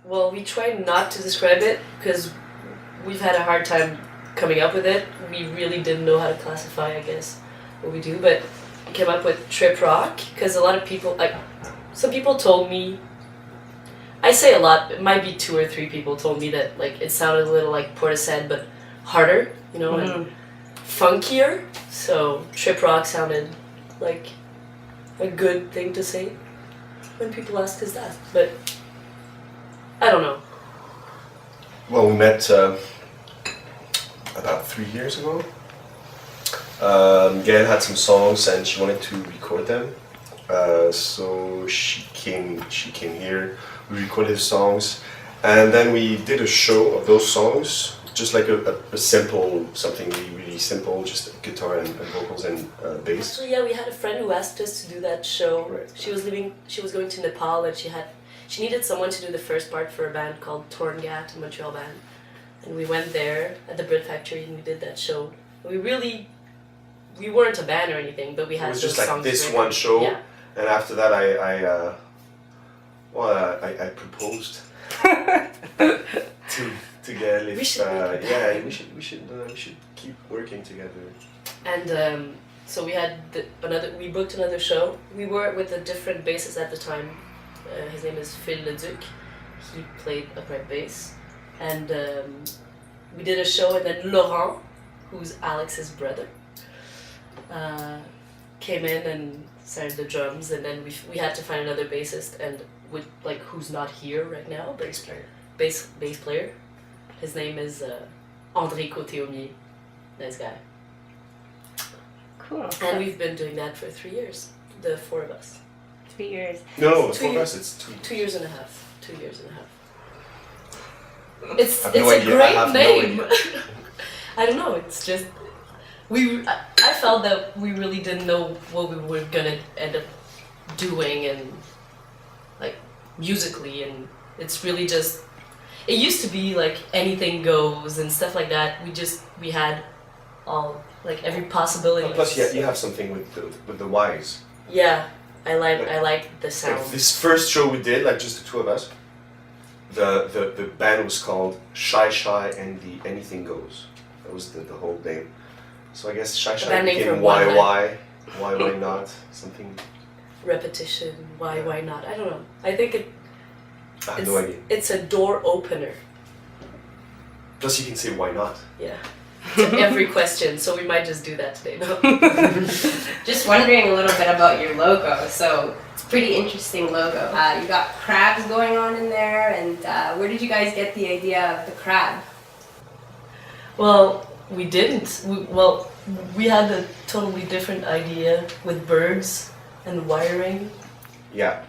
Well, we try not to describe it because we've had a hard time coming up with it. We really didn't know how to classify, I guess, what we do, but we came up with trip rock because a lot of people, like, some people told me, I say a lot, it might be 2 or 3 people told me that, like, it sounded a little like Portishead, but harder, you know, and funkier. So trip rock sounded like a good thing to say when people ask us that, but I don't know. Well, we met about 3 years ago. Gail had some songs and she wanted to record them, so she came here. We recorded songs, and then we did a show of those songs, just like a simple, something really simple, just guitar and vocals and bass. So yeah, we had a friend who asked us to do that show. Right. She was going to Nepal, and she needed someone to do the first part for a band called Torngat, a Montreal band. And we went there at the Brit Factory and we did that show. We weren't a band or anything, but we had those songs. It was just like this written. one show, yeah. And after that I proposed to Gail. We should make a band. We should keep working together. And so we booked another show. We were with a different bassist at the time. His name is Phil Leduc. He played upright bass. And we did a show, and then Laurent, who's Alex's brother, came in and started the drums, and then we had to find another bassist, and with like who's not here right now, Bass player. Bass player. His name is André Côté-Aumier. Nice guy. Cool. And we've been doing that for 3 years, the 4 of us. 3 years. No, 2 for years. us it's 2 years. 2 years and a half. 2 years and a half. It's I have no a idea. I great have no name. idea. I don't know. It's just I felt that we really didn't know what we were gonna end up doing, and like musically, and it's really just. It used to be like anything goes and stuff like that. We had all like every possibility. Plus, you have something with the Y's. Yeah, I like the sound. Like this first show we did, like just the 2 of us. The band was called Shy and the Anything Goes. That was the whole name. So I guess Shy became Why Not, something. Repetition. Why not? I don't know. I think I have no idea. It's a door opener. Plus you can say why not. Yeah. To every question, so we might just do that today. No? Just wondering a little bit about your logo. So it's a pretty interesting logo. You got crabs going on in there, and where did you guys get the idea of the crab? Well, we didn't. We had a totally different idea with birds and wiring. Yeah.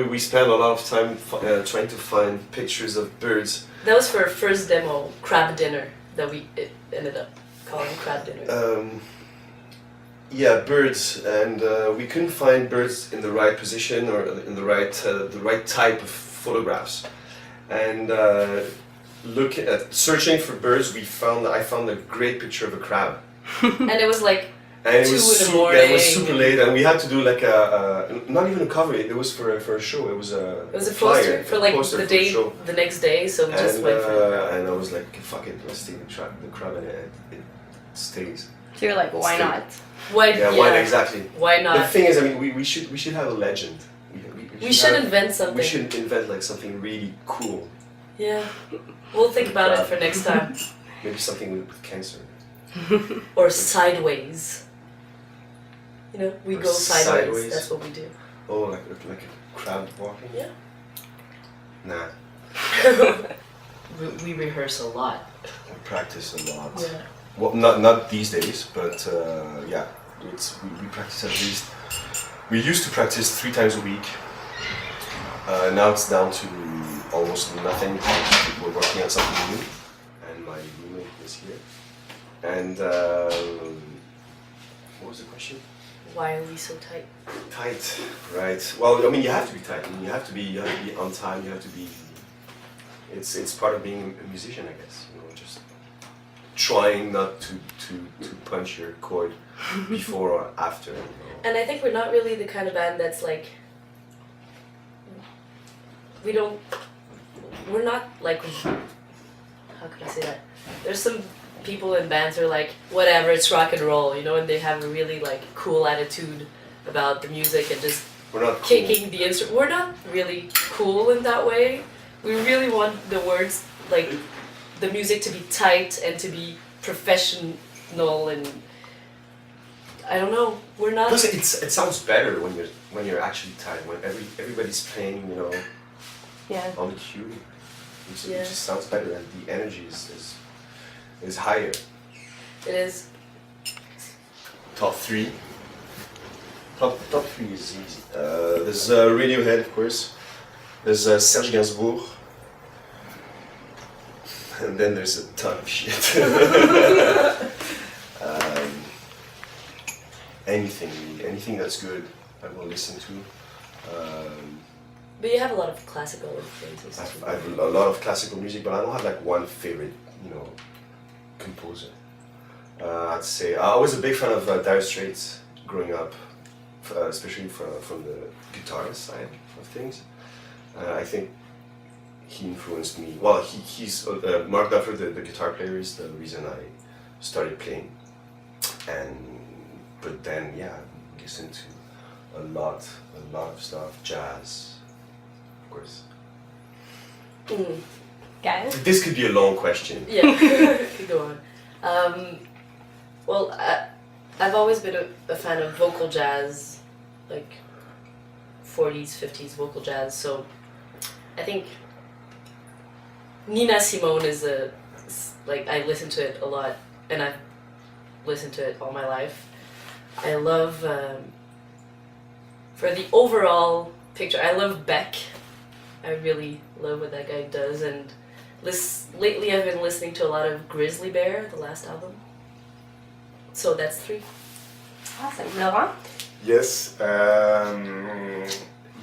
We spent a lot of time trying to find pictures of birds. That was for our first demo, Crab Dinner, that we ended up calling Crab Dinner. Birds, and we couldn't find birds in the right position or in the right type of photographs. And searching for birds, I found a great picture of a crab. And it was like And it 2 was in the morning. it was super late, and we had to do like not even a cover. It was for a show. It was a poster for like poster the for a day, show. the next day. So we just went for it. And I was like, fuck it, let's take the crab, and it stays. So you're like, why not? Why Exactly. Why not? The thing is, I mean, we should have a legend. We should invent something. We should invent like something really cool. Yeah, we'll think about it for next time. Maybe something with cancer. Or sideways. You know, we Or go sideways. sideways. That's what we do. Oh, like a crab walking. Yeah. Nah. We rehearse a lot. We practice a lot. Yeah. Well, not these days, but yeah, we practice at least. We used to practice 3 times a week. Now it's down to almost nothing because we're working on something new, and my roommate is here. And what was the question? Why are we so tight? Tight, right? Well, I mean, you have to be tight. I mean, you have to be on time. You have to be. It's part of being a musician, I guess. You know, just trying not to punch your chord before or after. You know. And I think we're not really the kind of band that's like. We don't we're not like, how could I say that? There's some people in bands who are like, whatever, it's rock and roll, you know, and they have a really like cool attitude about the music and just We're not cool. kicking the instrument. We're not really cool in that way. We really want the words, like the music to be tight and to be professional, and I don't know. We're not. Plus, it sounds better when you're actually tight. When everybody's playing, you know, Yeah. on the cue. It Yeah. just sounds better, and the energy is higher. It is. Top three. Top three is easy. There's Radiohead, of course. There's Serge Gainsbourg. And then there's a ton of shit. Anything that's good, I will listen to. But you have a lot of classical influences too. I have a lot of classical music, but I don't have like one favorite, you know, composer. I'd say I was a big fan of Dire Straits growing up, especially from the guitar side of things. I think he influenced me. Well, he's Mark Dufford, the guitar player, is the reason I started playing. But then, yeah, I listened to a lot of stuff, jazz, of course. Guys? This could be a long question. Yeah, could go on. Well, I've always been a fan of vocal jazz, like 40s, 50s vocal jazz. So I think Nina Simone is I listen to it a lot, and I've listened to it all my life. I love, for the overall picture, I love Beck. I really love what that guy does, and lately I've been listening to a lot of Grizzly Bear, the last album. So that's 3. Awesome. Laurent? Yes.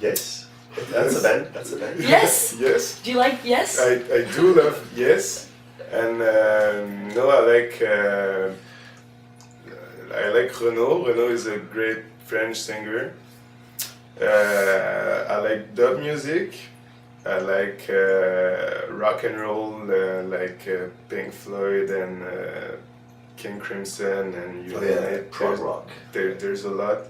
Yes, that's a band. That's a band. Yes! Yes. Do you like Yes? I do love Yes, and no, I like Renaud. Renaud is a great French singer. I like dub music. I like rock and roll, like Pink Floyd and King Crimson and you name it. prog rock. There's a lot.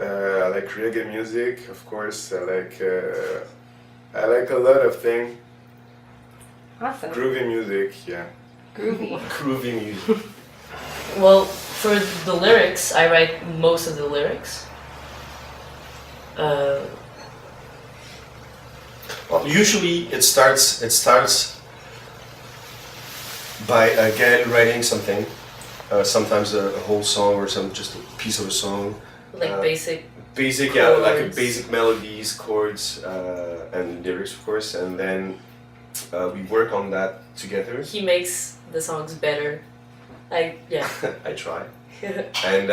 I like reggae music, of course. I like a lot of things. Awesome. Groovy music, yeah. Groovy. Groovy music. Well, for the lyrics, I write most of the lyrics. Well, usually it starts by a guy writing something, sometimes a whole song or just a piece of a song. Like basic. Basic, yeah, like a chords. basic melodies, chords, and lyrics, of course, and then we work on that together. He makes the songs better. Yeah. I try. And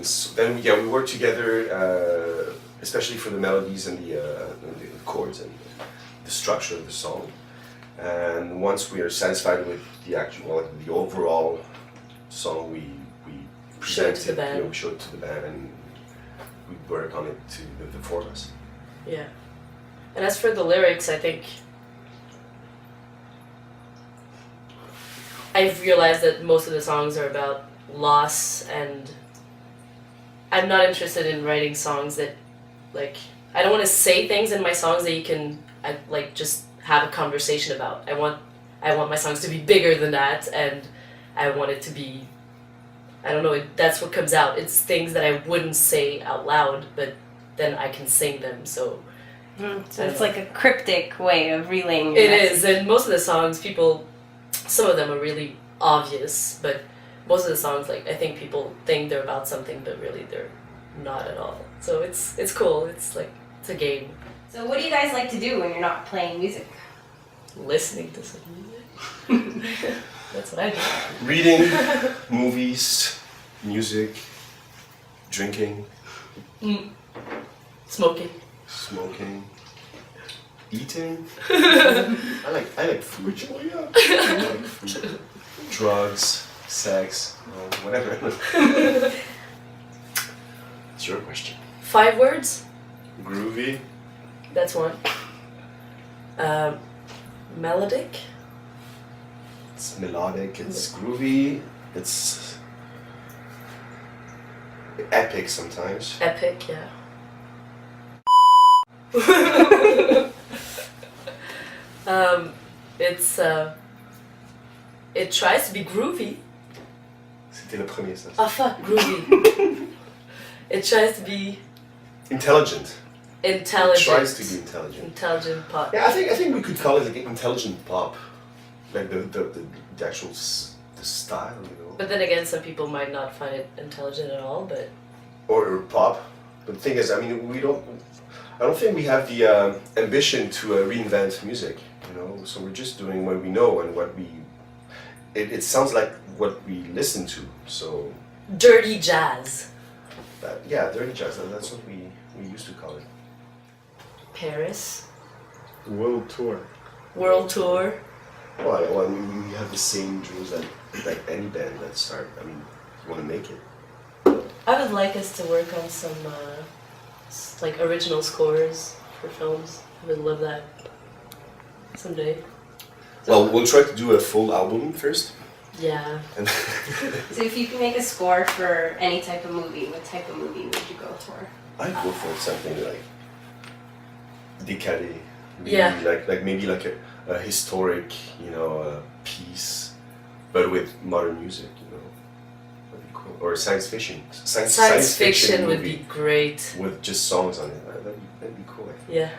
so then we work together, especially for the melodies and the chords and the structure of the song. And once we are satisfied with the overall song, we Show it present to the band. You know, we show it to the band, and we work on it to the 4 of us. Yeah. And as for the lyrics, I think I've realized that most of the songs are about loss, and I'm not interested in writing songs that, like, I don't want to say things in my songs that you can, just have a conversation about. I want my songs to be bigger than that, and I want it to be, I don't know, that's what comes out. It's things that I wouldn't say out loud, but then I can sing them, so. So it's like a cryptic way of relaying your It message. is, and most of the songs, some of them are really obvious, but most of the songs, I think people think they're about something, but really they're not at all. So it's cool. It's a game. So what do you guys like to do when you're not playing music? Listening to some music. That's what I do. Reading, movies, music, drinking, Smoking. smoking, eating. I like food. I like food. Drugs, sex, whatever. It's your question. 5 words? Groovy, That's one. Melodic. It's melodic, it's groovy, it's epic sometimes. Epic, yeah. It tries to be groovy. C'était le premier, ça. Ah fuck, groovy. It tries to be Intelligent. intelligent. It tries to be intelligent. Intelligent pop. Yeah, I think we could call it like intelligent pop, like the actual the style, you know. But then again, some people might not find it intelligent at all. But Or pop. But the thing is, I mean, I don't think we have the ambition to reinvent music, you know. So we're just doing what we know and what we. It sounds like what we listen to. So. dirty jazz. Yeah, dirty jazz. That's what we used to call it. Paris. World tour. World tour. Well, I mean, we have the same dreams that like any band that start. I mean, you want to make it. I would like us to work on some like original scores for films. I would love that someday. Well, we'll try to do a full album first. Yeah. And So if you could make a score for any type of movie, what type of movie would you go for? I'd go for something like décalé. Maybe Yeah. Like maybe like a historic, you know, piece, but with modern music, you know. That'd be cool. Or science fiction. Science fiction would movie be great. with just songs on it. That'd be cool. I think. Yeah.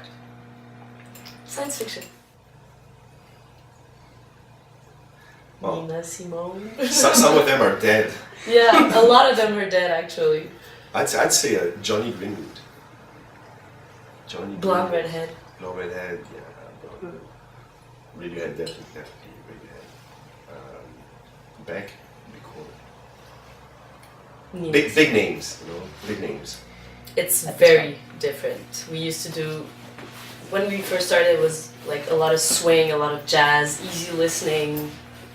Science fiction. Well, Nina Simone. some of them are dead. Yeah, a lot of them are dead actually. I'd say Johnny Greenwood. Johnny Blonde Greenwood. redhead. Blonde redhead, yeah. Radiohead, definitely Radiohead. Beck would be cool. Yes. Big names, you know, big names. It's very different. We used to do, when we first started, it was like a lot of swing, a lot of jazz, easy listening,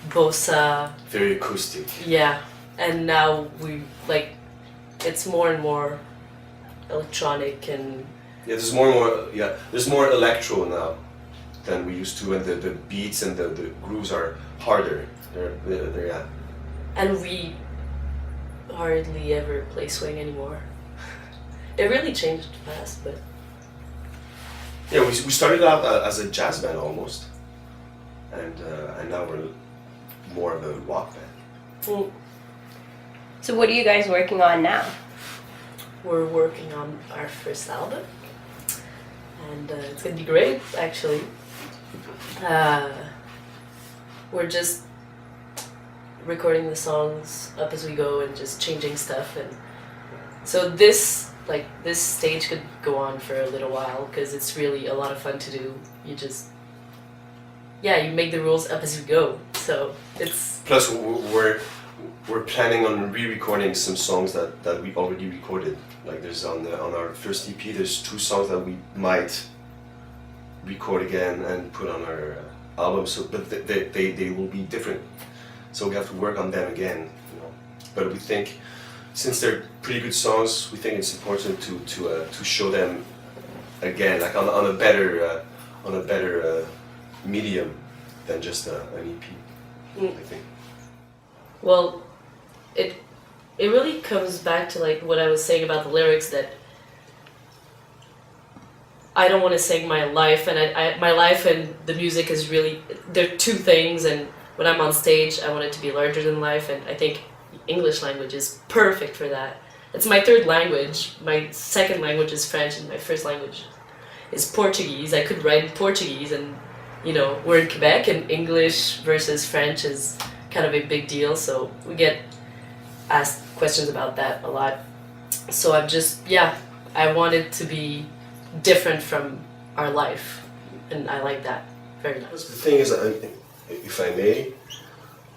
bossa. Very acoustic. Yeah, and now we like, it's more and more electronic and Yeah, there's more and more. Yeah, there's more electro now than we used to, and the beats and the grooves are harder. They're yeah. and we hardly ever play swing anymore. It really changed fast, but Yeah, we started out as a jazz band almost, and now we're more of a rock band. well, So what are you guys working on now? we're working on our first album, and it's gonna be great. Actually, we're just recording the songs up as we go and just changing stuff, and so this stage could go on for a little while because it's really a lot of fun to do. You just you make the rules up as you go. So it's Plus, we're planning on re-recording some songs that we already recorded. Like there's on our first EP, there's 2 songs that we might record again and put on our album. So, but they will be different. So we have to work on them again, you know. But we think, since they're pretty good songs, we think it's important to show them again, like on a better medium than just an EP. I think. well, it really comes back to like what I was saying about the lyrics, that I don't want to sing my life, and my life and the music is really, they're two things, and when I'm on stage I want it to be larger than life, and I think English language is perfect for that. It's my third language. My second language is French, and my first language is Portuguese. I could write in Portuguese, and you know, we're in Quebec, and English versus French is kind of a big deal, so we get asked questions about that a lot. So I'm just, I want it to be different from our life, and I like that very much. The thing is, if I may,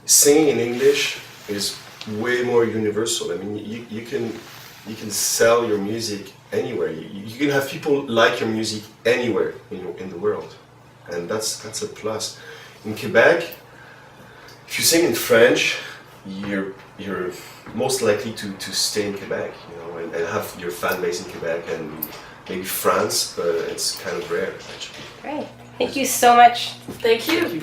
singing in English is way more universal. I mean, you can sell your music anywhere. You can have people like your music anywhere, you know, in the world, and that's a plus. In Quebec, if you sing in French, you're most likely to stay in Quebec, you know, and have your fan base in Quebec and maybe France, but it's kind of rare actually. Great. Thank you so much. Thank you.